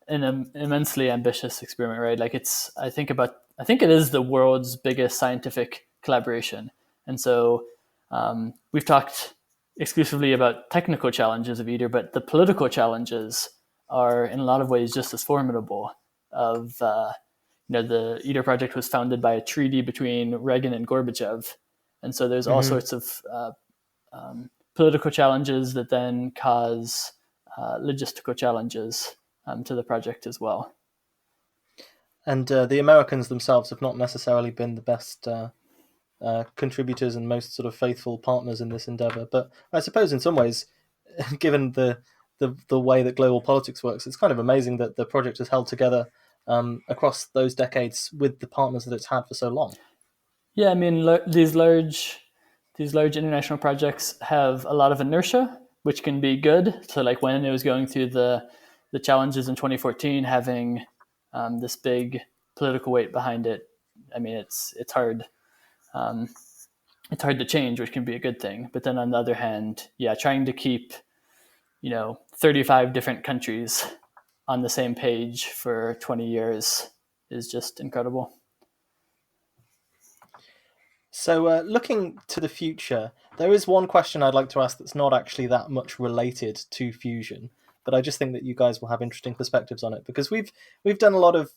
Speaker 3: an immensely ambitious experiment, right? Like I think it is the world's biggest scientific collaboration, and so we've talked exclusively about technical challenges of ITER, but the political challenges are in a lot of ways just as formidable. The ITER project was founded by a treaty between Reagan and Gorbachev, and so there's all sorts of political challenges that then cause logistical challenges to the project as well.
Speaker 2: And the Americans themselves have not necessarily been the best contributors and most sort of faithful partners in this endeavor. But I suppose in some ways, given the way that global politics works, it's kind of amazing that the project has held together across those decades with the partners that it's had for so long.
Speaker 3: Yeah, I mean, these large international projects have a lot of inertia, which can be good. So like when it was going through the challenges in 2014, having this big political weight behind it, I mean, it's hard. It's hard to change, which can be a good thing. But then on the other hand, yeah, trying to keep 35 different countries on the same page for 20 years is just incredible.
Speaker 2: So looking to the future, there is one question I'd like to ask that's not actually that much related to fusion, but I just think that you guys will have interesting perspectives on it, because we've done a lot of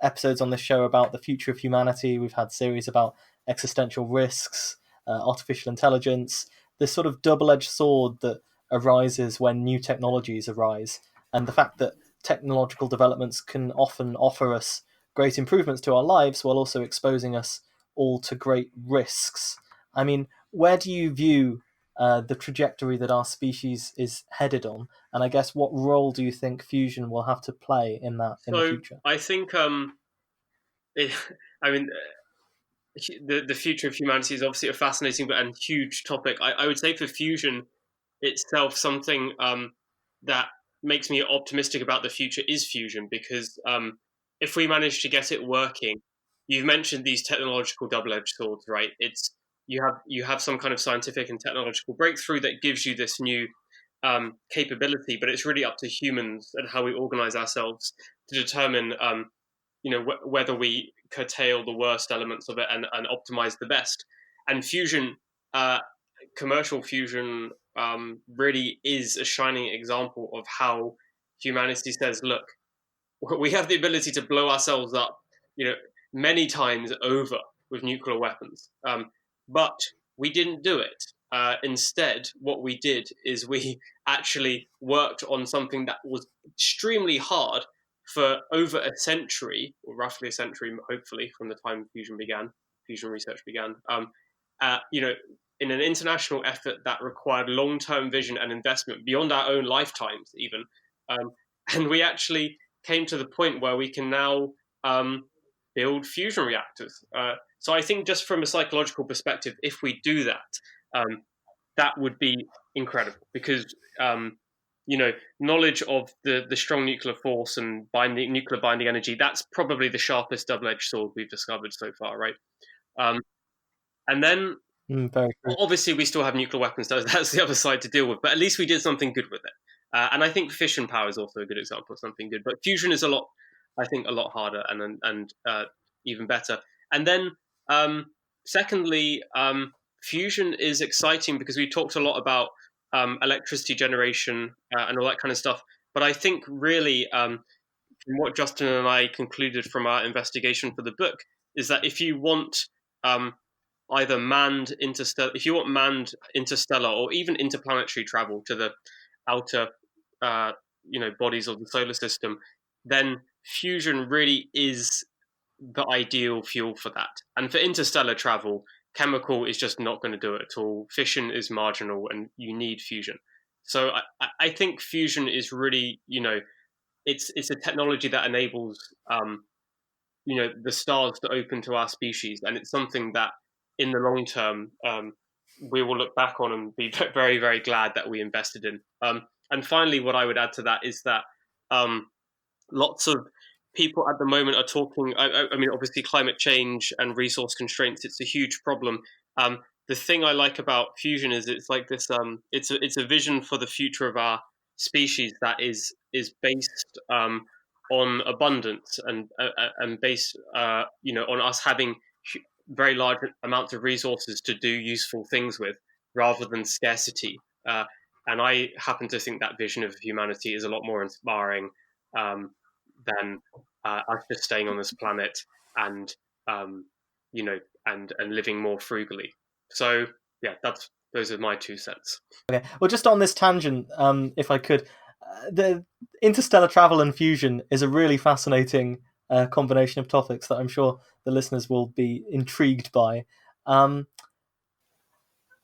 Speaker 2: episodes on this show about the future of humanity. We've had series about existential risks, artificial intelligence, this sort of double-edged sword that arises when new technologies arise, and the fact that technological developments can often offer us great improvements to our lives while also exposing us all to great risks. I mean, where do you view the trajectory that our species is headed on? And I guess what role do you think fusion will have to play in that in the future?
Speaker 4: I think, I mean, the future of humanity is obviously a fascinating and huge topic. I would say for fusion itself, something that makes me optimistic about the future is fusion, because if we manage to get it working, you've mentioned these technological double-edged swords, right? It's you have some kind of scientific and technological breakthrough that gives you this new capability, but it's really up to humans and how we organize ourselves to determine whether we curtail the worst elements of it and optimize the best. And fusion, commercial fusion, really is a shining example of how humanity says, look, we have the ability to blow ourselves up, many times over with nuclear weapons, but we didn't do it. Instead, what we did is we actually worked on something that was extremely hard for over a century, or roughly a century, hopefully, from the time fusion research began. In an international effort that required long-term vision and investment beyond our own lifetimes, even, and we actually came to the point where we can now build fusion reactors. So I think just from a psychological perspective, if we do that, that would be incredible, because knowledge of the strong nuclear force and nuclear binding energy, that's probably the sharpest double-edged sword we've discovered so far, right? And then
Speaker 2: Very true.
Speaker 4: obviously we still have nuclear weapons, so that's the other side to deal with, but at least we did something good with it. And I think fission power is also a good example of something good, but fusion is a lot harder and even better. And then secondly, fusion is exciting because we talked a lot about electricity generation and all that kind of stuff. But I think really, from what Justin and I concluded from our investigation for the book, is that if you want either manned interstellar or even interplanetary travel to the outer bodies of the solar system, then fusion really is the ideal fuel for that. And for interstellar travel, chemical is just not going to do it at all. Fission is marginal, and you need fusion. So I think fusion is really, it's a technology that enables the stars to open to our species, and it's something that in the long term we will look back on and be very, very glad that we invested in. And finally, what I would add to that is that lots of people at the moment are talking. I mean, obviously, climate change and resource constraints, it's a huge problem. The thing I like about fusion is it's like this. It's a vision for the future of our species that is based on abundance and based on us having very large amounts of resources to do useful things with, rather than scarcity. And I happen to think that vision of humanity is a lot more inspiring than us just staying on this planet and and living more frugally. So yeah, those are my 2 cents.
Speaker 2: Okay. Well, just on this tangent, if I could, the interstellar travel and fusion is a really fascinating combination of topics that I'm sure the listeners will be intrigued by.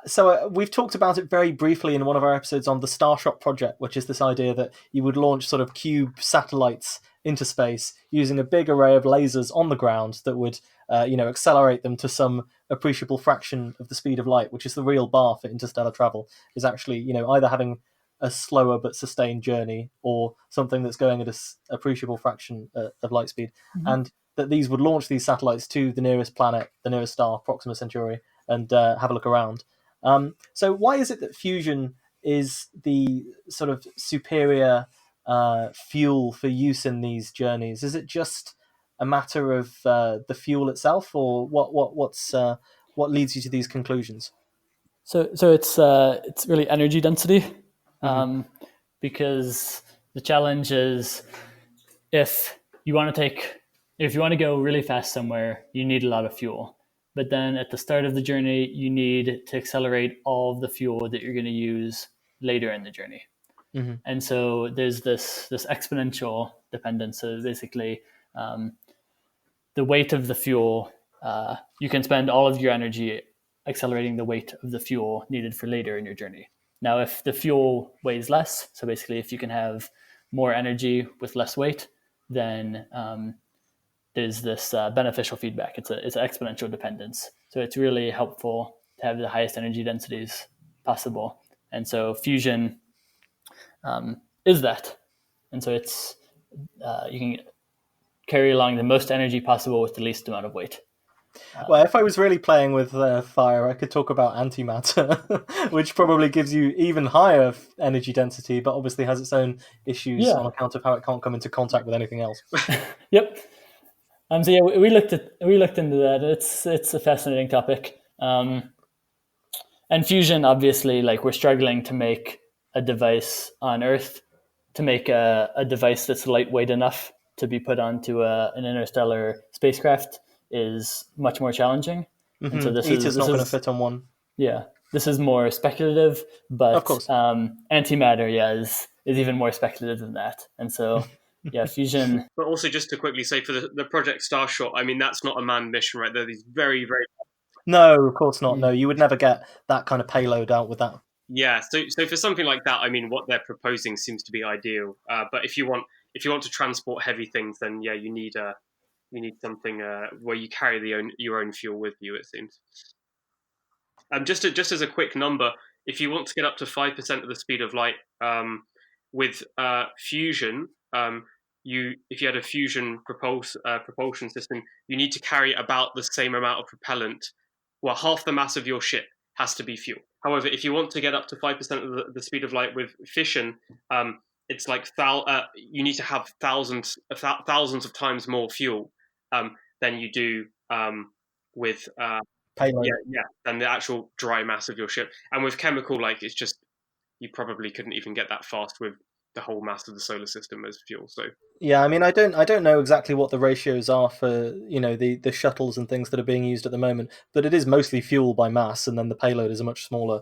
Speaker 2: So we've talked about it very briefly in one of our episodes on the Starshot project, which is this idea that you would launch sort of cube satellites into space using a big array of lasers on the ground that would, accelerate them to some appreciable fraction of the speed of light, which is the real bar for interstellar travel, is actually, either having a slower but sustained journey or something that's going at an appreciable fraction of light speed. Mm-hmm. And that these would launch these satellites to the nearest planet, the nearest star, Proxima Centauri, and have a look around. So why is it that fusion is the sort of superior fuel for use in these journeys? Is it just a matter of the fuel itself, or what leads you to these conclusions?
Speaker 3: So it's really energy density, because the challenge is if you want to go really fast somewhere, you need a lot of fuel. But then at the start of the journey, you need to accelerate all of the fuel that you're going to use later in the journey. Mm-hmm. And so there's this exponential dependence. So basically, the weight of the fuel, you can spend all of your energy accelerating the weight of the fuel needed for later in your journey. Now, if the fuel weighs less, so basically if you can have more energy with less weight, then there's this beneficial feedback. It's an exponential dependence. So it's really helpful to have the highest energy densities possible. And so fusion is that. And so it's you can carry along the most energy possible with the least amount of weight.
Speaker 2: Well, if I was really playing with fire, I could talk about antimatter, which probably gives you even higher energy density, but obviously has its own issues on account of how it can't come into contact with anything else.
Speaker 3: Yep. So yeah, we looked into that. It's a fascinating topic. And fusion, obviously, like we're struggling to make a device on Earth, to make a device that's lightweight enough to be put onto an interstellar spacecraft is much more challenging.
Speaker 2: Mm-hmm. And so this is not going to fit on one.
Speaker 3: Yeah, this is more speculative, but
Speaker 2: of course.
Speaker 3: Antimatter, is even more speculative than that. And so, yeah, fusion.
Speaker 4: But also, just to quickly say, for the Project Starshot, I mean, that's not a manned mission, right? They're these very, very...
Speaker 2: No, of course not. No, you would never get that kind of payload out with that.
Speaker 4: Yeah, so for something like that, I mean, what they're proposing seems to be ideal. But if you want to transport heavy things, then yeah, you need something where you carry your own fuel with you. It seems. Just as a quick number, if you want to get up to 5% of the speed of light with fusion, if you had a fusion propulsion system, you need to carry about the same amount of propellant. Well, half the mass of your ship has to be fuel. However, if you want to get up to 5% of the speed of light with fission, it's like you need to have thousands of times more fuel than you do with
Speaker 2: payload.
Speaker 4: Than the actual dry mass of your ship. And with chemical, like it's just you probably couldn't even get that fast with the whole mass of the solar system as fuel. So
Speaker 2: yeah, I mean, I don't know exactly what the ratios are for the shuttles and things that are being used at the moment, but it is mostly fuel by mass, and then the payload is a much smaller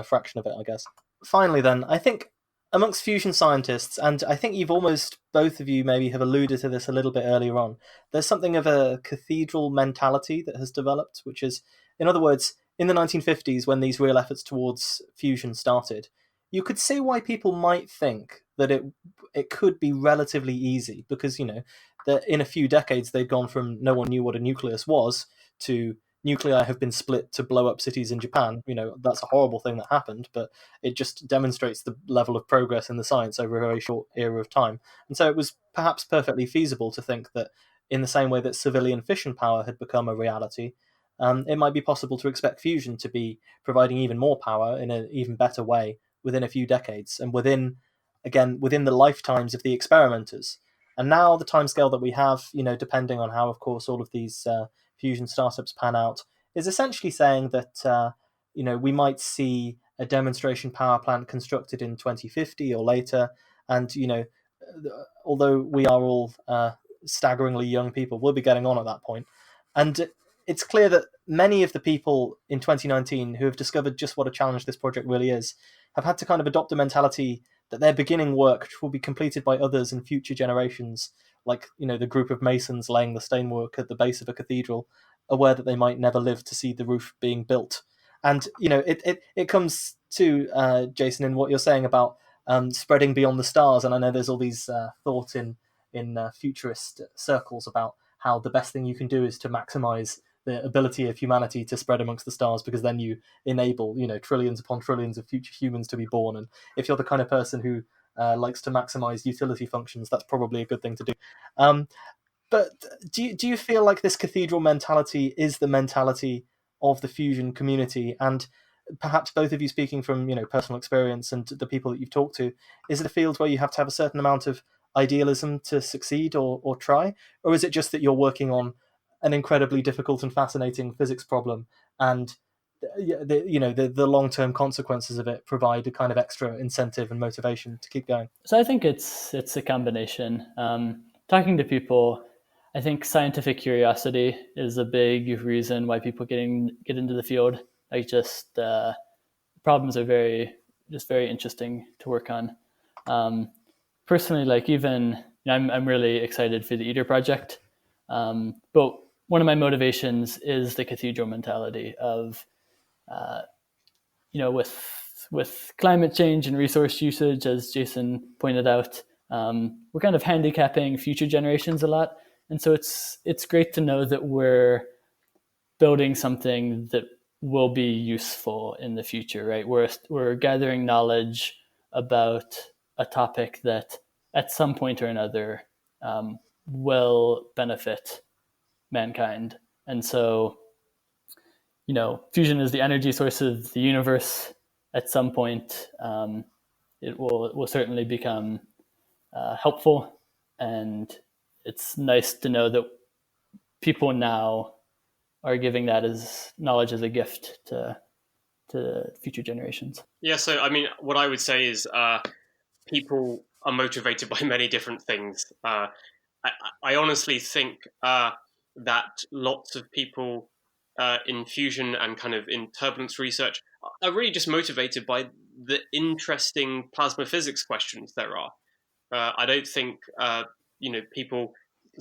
Speaker 2: fraction of it, I guess. Finally, then, I think amongst fusion scientists, and I think both of you maybe have alluded to this a little bit earlier on, there's something of a cathedral mentality that has developed, which is, in other words, in the 1950s, when these real efforts towards fusion started, you could see why people might think that it could be relatively easy, because that in a few decades they've gone from no one knew what a nucleus was to nuclei have been split to blow up cities in Japan. That's a horrible thing that happened, but it just demonstrates the level of progress in the science over a very short era of time. And so it was perhaps perfectly feasible to think that in the same way that civilian fission power had become a reality, it might be possible to expect fusion to be providing even more power in an even better way within a few decades, and within the lifetimes of the experimenters. And now the timescale that we have, depending on how, of course, all of these fusion startups pan out, is essentially saying that we might see a demonstration power plant constructed in 2050 or later. And although we are all staggeringly young people, we'll be getting on at that point. And it's clear that many of the people in 2019 who have discovered just what a challenge this project really is have had to kind of adopt a mentality that their beginning work, which will be completed by others in future generations, like, the group of masons laying the stonework at the base of a cathedral, aware that they might never live to see the roof being built. And it comes to Jason, in what you're saying about spreading beyond the stars. And I know there's all these thought in futurist circles about how the best thing you can do is to maximize the ability of humanity to spread amongst the stars, because then you enable trillions upon trillions of future humans to be born. And if you're the kind of person who likes to maximize utility functions, that's probably a good thing to do. But do you feel like this cathedral mentality is the mentality of the fusion community? And perhaps both of you, speaking from personal experience and the people that you've talked to, is it a field where you have to have a certain amount of idealism to succeed or try? Or is it just that you're working on an incredibly difficult and fascinating physics problem, and the long-term consequences of it provide a kind of extra incentive and motivation to keep going?
Speaker 3: So I think it's a combination. Talking to people, I think scientific curiosity is a big reason why people get into the field. Like, just problems are very interesting to work on. Personally, like, even I'm really excited for the ITER project, but one of my motivations is the cathedral mentality of, with climate change and resource usage, as Jason pointed out, we're kind of handicapping future generations a lot. And so it's great to know that we're building something that will be useful in the future, right? We're gathering knowledge about a topic that at some point or another will benefit mankind. And so, fusion is the energy source of the universe. At some point, it will certainly become helpful, and it's nice to know that people now are giving that as knowledge as a gift to future generations.
Speaker 4: Yeah, so I mean, what I would say is people are motivated by many different things. I honestly think that lots of people in fusion and kind of in turbulence research are really just motivated by the interesting plasma physics questions there are. I don't think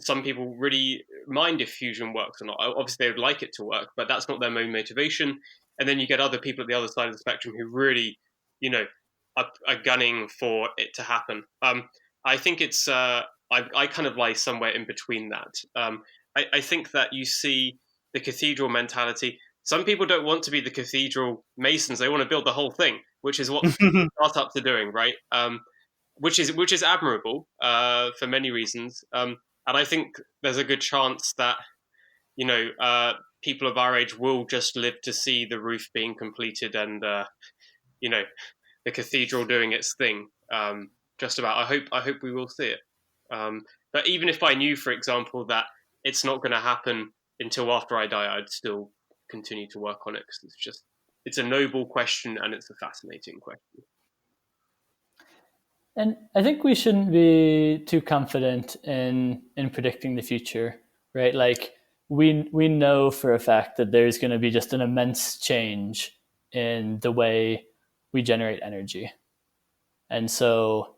Speaker 4: some people really mind if fusion works or not. Obviously, they would like it to work, but that's not their main motivation. And then you get other people at the other side of the spectrum who really, are gunning for it to happen. I think it's I kind of lie somewhere in between that. I think that you see the cathedral mentality. Some people don't want to be the cathedral masons; they want to build the whole thing, which is what startups are doing, right? Which is admirable for many reasons. And I think there's a good chance that people of our age will just live to see the roof being completed and the cathedral doing its thing. Just about. I hope we will see it. But even if I knew, for example, that it's not going to happen until after I die, I'd still continue to work on it, because it's a noble question and it's a fascinating question.
Speaker 3: And I think we shouldn't be too confident in predicting the future, right? Like, we know for a fact that there's going to be just an immense change in the way we generate energy. And so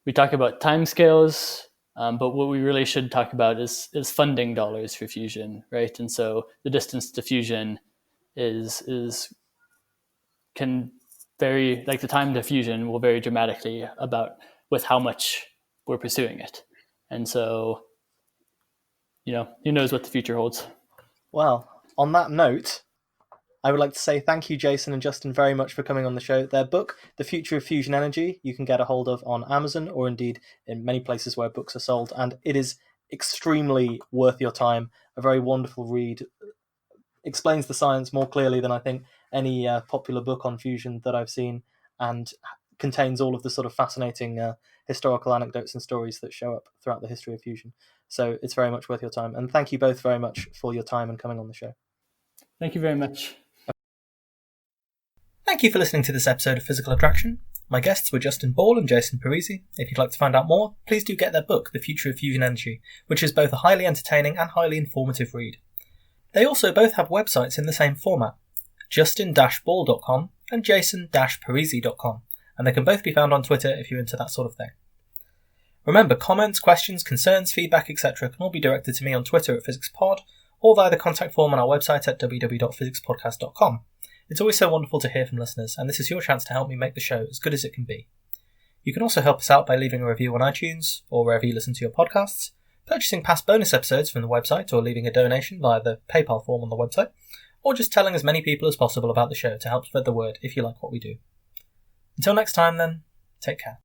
Speaker 3: we talk about timescales, but what we really should talk about is funding dollars for fusion, right? And so the distance to fusion can vary, like the time to fusion will vary dramatically with how much we're pursuing it. And so, who knows what the future holds.
Speaker 2: Well, on that note, I would like to say thank you, Jason and Justin, very much for coming on the show. Their book, The Future of Fusion Energy, you can get a hold of on Amazon, or indeed in many places where books are sold, and it is extremely worth your time. A very wonderful read. Explains the science more clearly than I think any popular book on fusion that I've seen, and contains all of the sort of fascinating historical anecdotes and stories that show up throughout the history of fusion. So it's very much worth your time. And thank you both very much for your time and coming on the show.
Speaker 3: Thank you very much.
Speaker 1: Thank you for listening to this episode of Physical Attraction. My guests were Justin Ball and Jason Parisi. If you'd like to find out more, please do get their book, The Future of Fusion Energy, which is both a highly entertaining and highly informative read. They also both have websites in the same format, justin-ball.com and jason-parisi.com, and they can both be found on Twitter if you're into that sort of thing. Remember, comments, questions, concerns, feedback, etc. can all be directed to me on Twitter at PhysicsPod, or via the contact form on our website at www.physicspodcast.com. It's always so wonderful to hear from listeners, and this is your chance to help me make the show as good as it can be. You can also help us out by leaving a review on iTunes, or wherever you listen to your podcasts, purchasing past bonus episodes from the website, or leaving a donation via the PayPal form on the website, or just telling as many people as possible about the show to help spread the word if you like what we do. Until next time then, take care.